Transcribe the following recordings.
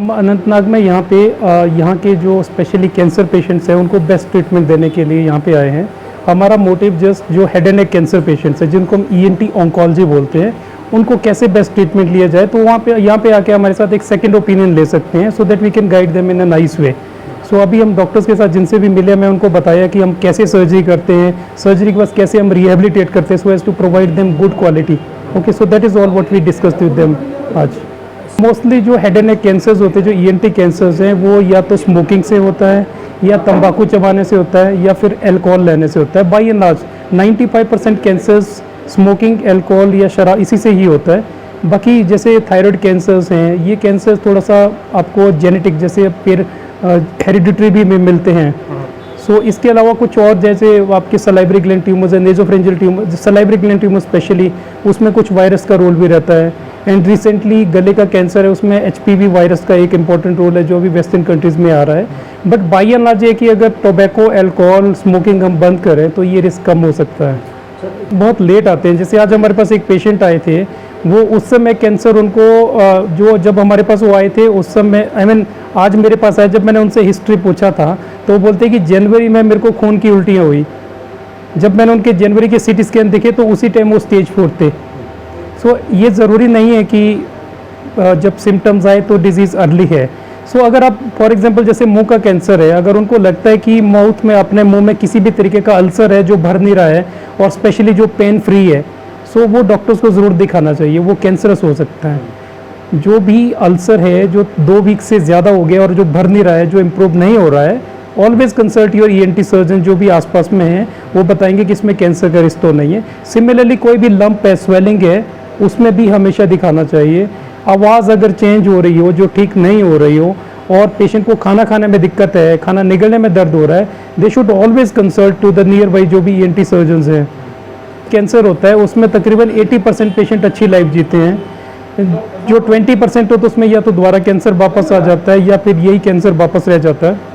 हम अनंतनाग में यहाँ पे यहाँ के जो स्पेशली कैंसर पेशेंट्स हैं उनको बेस्ट ट्रीटमेंट देने के लिए यहाँ पे आए हैं। हमारा मोटिव जस्ट जो head and neck cancer patients हैं जिनको हम ENT ऑन्कोलॉजी बोलते हैं, उनको कैसे बेस्ट ट्रीटमेंट लिया जाए, तो वहाँ पे यहाँ पे आके हमारे साथ एक सेकंड ओपिनियन ले सकते हैं, so that we can guide them in a nice way. So अभी हम डॉक्टर्स के साथ जिनसे भी मिले, मैं उनको बताया कि हम कैसे सर्जरी करते हैं, सर्जरी के बाद कैसे हम रिहेबिलिटेट करते हैं, so as to provide them good quality. Okay, so that is all what we discussed with them आज। मोस्टली जो हेड एंड नेक कैंसर्स होते हैं, जो ENT कैंसर्स हैं, वो या तो स्मोकिंग से होता है, या तंबाकू चबाने से होता है, या फिर अल्कोहल लेने से होता है। By and large 95% cancers smoking, alcohol या शराब इसी से ही होता है। बाकी जैसे थायराइड कैंसर्स हैं, ये कैंसर्स थोड़ा सा आपको जेनेटिक जैसे फिर हेरिडिटरी भी मिलते हैं। सो इसके अलावा कुछ और जैसे आपके सलाइवरी ग्लैंड ट्यूमर्स हैं, nasopharyngeal tumour, salivary gland tumour specially, उसमें कुछ वायरस का रोल भी रहता है। एंड रिसेंटली गले का कैंसर है, उसमें HPV वायरस का एक इंपॉर्टेंट रोल है जो अभी वेस्टर्न कंट्रीज़ में आ रहा है। बट बाई एंड लार्ज ये कि अगर टोबैको, अल्कोहल, स्मोकिंग हम बंद करें तो ये रिस्क कम हो सकता है। बहुत लेट आते हैं, जैसे आज हमारे पास एक पेशेंट आए थे, वो उस समय कैंसर उनको जो जब हमारे पास वो आए थे उस समय आज मेरे पास आए, जब मैंने उनसे हिस्ट्री पूछा था तो वो बोलते हैं कि जनवरी में मेरे को खून की उल्टियाँ हुई। जब मैंने उनके जनवरी के CT स्कैन देखे तो उसी टाइम वो स्टेज 4 थे। सो ये ज़रूरी नहीं है कि जब सिम्टम्स आए तो डिजीज़ अर्ली है। सो अगर आप फॉर एग्जांपल जैसे मुंह का कैंसर है, अगर उनको लगता है कि माउथ में, अपने मुंह में किसी भी तरीके का अल्सर है जो भर नहीं रहा है और स्पेशली जो पेन फ्री है, सो वो डॉक्टर्स को ज़रूर दिखाना चाहिए, वो कैंसरस हो सकता है। जो भी अल्सर है जो 2 वीक से ज़्यादा हो गया और जो भर नहीं रहा है, जो इम्प्रूव नहीं हो रहा है, always consult your ENT surgeon जो भी आसपास में है, वो बताएंगे कि इसमें कैंसर का रिस्क तो नहीं है। सिमिलरली कोई भी लंप है, स्वेलिंग है, उसमें भी हमेशा दिखाना चाहिए। आवाज़ अगर चेंज हो रही हो जो ठीक नहीं हो रही हो, और पेशेंट को खाना खाने में दिक्कत है, खाना निगलने में दर्द हो रहा है, they should always consult to the nearby जो भी ENT सर्जन्स हैं। कैंसर होता है उसमें तकरीबन 80% पेशेंट अच्छी लाइफ जीते हैं। जो 20% हो तो उसमें या तो दोबारा कैंसर वापस आ जाता है या फिर यही कैंसर वापस रह जाता है।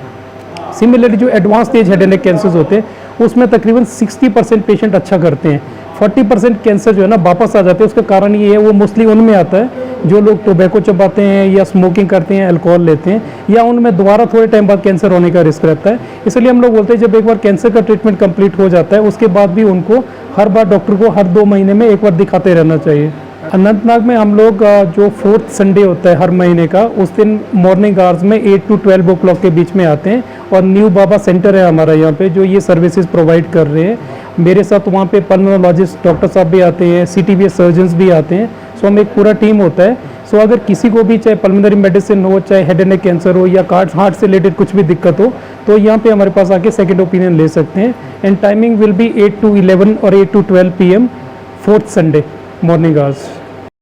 सिमिलरली जो advance stage head and neck cancers होते हैं उसमें तकरीबन 60% पेशेंट अच्छा करते हैं। 40% कैंसर जो है ना वापस आ जाते हैं। उसका कारण ये है, वो मोस्टली उनमें आता है जो लोग टोबैको चबाते हैं या स्मोकिंग करते हैं, अल्कोहल लेते हैं, या उनमें दोबारा थोड़े टाइम बाद कैंसर होने का रिस्क रहता है। इसलिए हम लोग बोलते हैं जब एक बार कैंसर का ट्रीटमेंट कंप्लीट हो जाता है उसके बाद भी उनको हर बार डॉक्टर को हर 2 महीने में एक बार दिखाते रहना चाहिए। अनंतनाग में हम लोग जो 4th संडे होता है हर महीने का, उस दिन मॉर्निंग आवर्स में 8 to 12 o'clock के बीच में आते हैं, और न्यू बाबा सेंटर है हमारा यहाँ पे जो ये सर्विसेज प्रोवाइड कर रहे हैं। मेरे साथ वहाँ पे पल्मोनोलॉजिस्ट डॉक्टर साहब भी आते हैं, CTBS सर्जन्स भी आते हैं। सो हम एक पूरा टीम होता है। सो अगर किसी को भी चाहे पल्मोनरी मेडिसिन हो, चाहे हेड एंड नेक कैंसर हो, या हार्ट से रिलेटेड कुछ भी दिक्कत हो, तो यहाँ पे हमारे पास आके सेकंड ओपिनियन ले सकते हैं। And timing will be 8 to 11 और 8 to 12 PM 4th Sunday morning hours.